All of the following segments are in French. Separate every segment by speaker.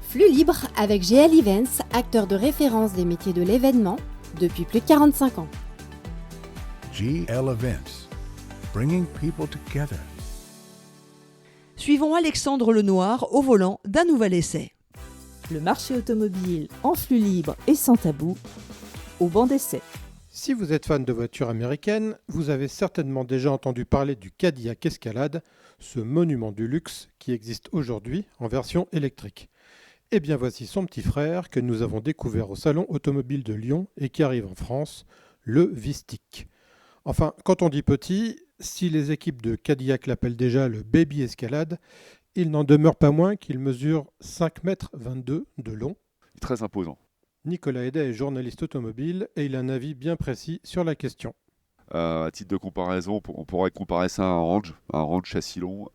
Speaker 1: Flux libre avec GL Events, acteur de référence des métiers de l'événement depuis plus de 45 ans.
Speaker 2: GL Events, bringing people together.
Speaker 3: Suivons Alexandre Lenoir au volant d'un nouvel essai.
Speaker 4: Le marché automobile en flux libre et sans tabou, au banc d'essai.
Speaker 5: Si vous êtes fan de voitures américaines, vous avez certainement déjà entendu parler du Cadillac Escalade, ce monument du luxe qui existe aujourd'hui en version électrique. Et bien voici son petit frère que nous avons découvert au Salon Automobile de Lyon et qui arrive en France, le Vistik. Enfin, quand on dit petit, si les équipes de Cadillac l'appellent déjà le Baby Escalade, il n'en demeure pas moins qu'il mesure 5,22 m de long.
Speaker 6: Très imposant.
Speaker 5: Nicolas Hédet est journaliste automobile et il a un avis bien précis sur la question.
Speaker 6: À titre de comparaison, on pourrait comparer ça à un range châssis long.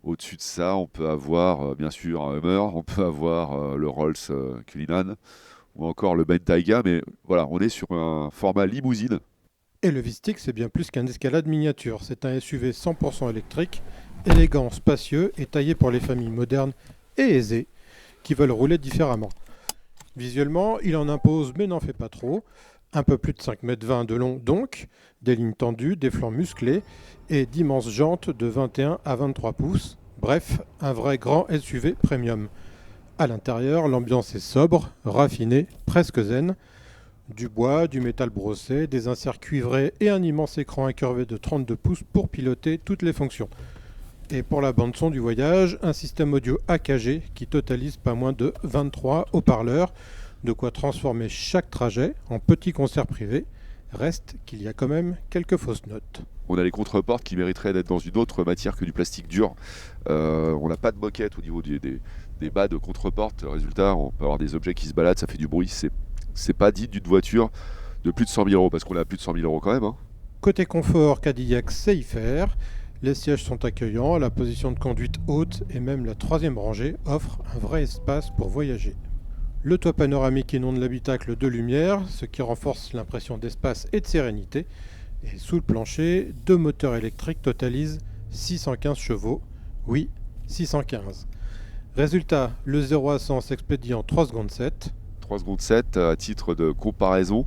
Speaker 6: Au-dessus de ça, on peut avoir bien sûr un Hummer, on peut avoir le Rolls Cullinan ou encore le Bentayga, mais voilà, on est sur un format limousine.
Speaker 5: Et le Vistik, c'est bien plus qu'un Escalade miniature. C'est un SUV 100% électrique, élégant, spacieux et taillé pour les familles modernes et aisées qui veulent rouler différemment. Visuellement, il en impose mais n'en fait pas trop. Un peu plus de 5,20 m de long donc, des lignes tendues, des flancs musclés et d'immenses jantes de 21 à 23 pouces. Bref, un vrai grand SUV premium. À l'intérieur, l'ambiance est sobre, raffinée, presque zen. Du bois, du métal brossé, des inserts cuivrés et un immense écran incurvé de 32 pouces pour piloter toutes les fonctions. Et pour la bande-son du voyage, un système audio AKG qui totalise pas moins de 23 haut-parleurs, de quoi transformer chaque trajet en petit concert privé. Reste qu'il y a quand même quelques fausses notes.
Speaker 6: On a les contreportes qui mériteraient d'être dans une autre matière que du plastique dur. On n'a pas de moquette au niveau des bas de contreporte. Résultat, on peut avoir des objets qui se baladent, ça fait du bruit. C'est pas digne d'une voiture de plus de 100 000 €, parce qu'on a plus de 100 000 € quand même.
Speaker 5: Côté confort, Cadillac sait y faire. Les sièges sont accueillants, la position de conduite haute et même la troisième rangée offre un vrai espace pour voyager. Le toit panoramique inonde l'habitacle de lumière, ce qui renforce l'impression d'espace et de sérénité. Et sous le plancher, deux moteurs électriques totalisent 615 chevaux. Oui, 615. Résultat, le 0 à 100 s'expédie en 3 secondes 7.
Speaker 6: 3 secondes 7, à titre de comparaison,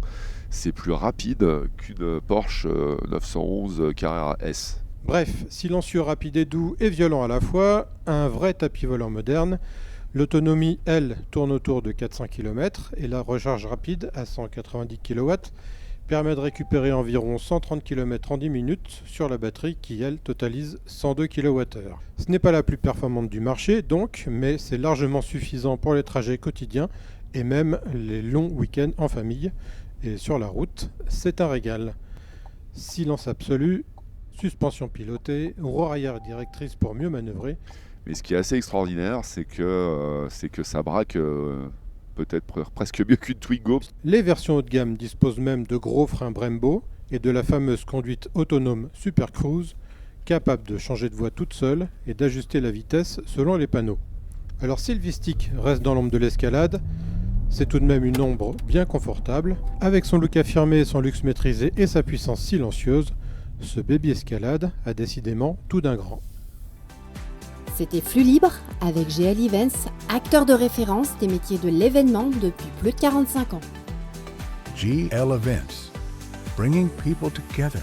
Speaker 6: c'est plus rapide qu'une Porsche 911 Carrera S.
Speaker 5: Bref, silencieux, rapide et doux et violent à la fois, un vrai tapis volant moderne. L'autonomie, elle, tourne autour de 400 km et la recharge rapide à 190 kW permet de récupérer environ 130 km en 10 minutes sur la batterie qui, elle, totalise 102 kWh. Ce n'est pas la plus performante du marché, donc, mais c'est largement suffisant pour les trajets quotidiens et même les longs week-ends en famille. Et sur la route, c'est un régal. Silence absolu, suspension pilotée, roue arrière directrice pour mieux manœuvrer.
Speaker 6: Mais ce qui est assez extraordinaire, c'est que ça braque peut-être presque mieux qu'une Twingo.
Speaker 5: Les versions haut de gamme disposent même de gros freins Brembo et de la fameuse conduite autonome Super Cruise, capable de changer de voie toute seule et d'ajuster la vitesse selon les panneaux. Alors si le Vistik reste dans l'ombre de l'Escalade, c'est tout de même une ombre bien confortable. Avec son look affirmé, son luxe maîtrisé et sa puissance silencieuse, ce Baby Escalade a décidément tout d'un grand.
Speaker 1: C'était Flux libre avec GL Events, acteur de référence des métiers de l'événement depuis plus de 45 ans.
Speaker 2: GL Events, bringing people together.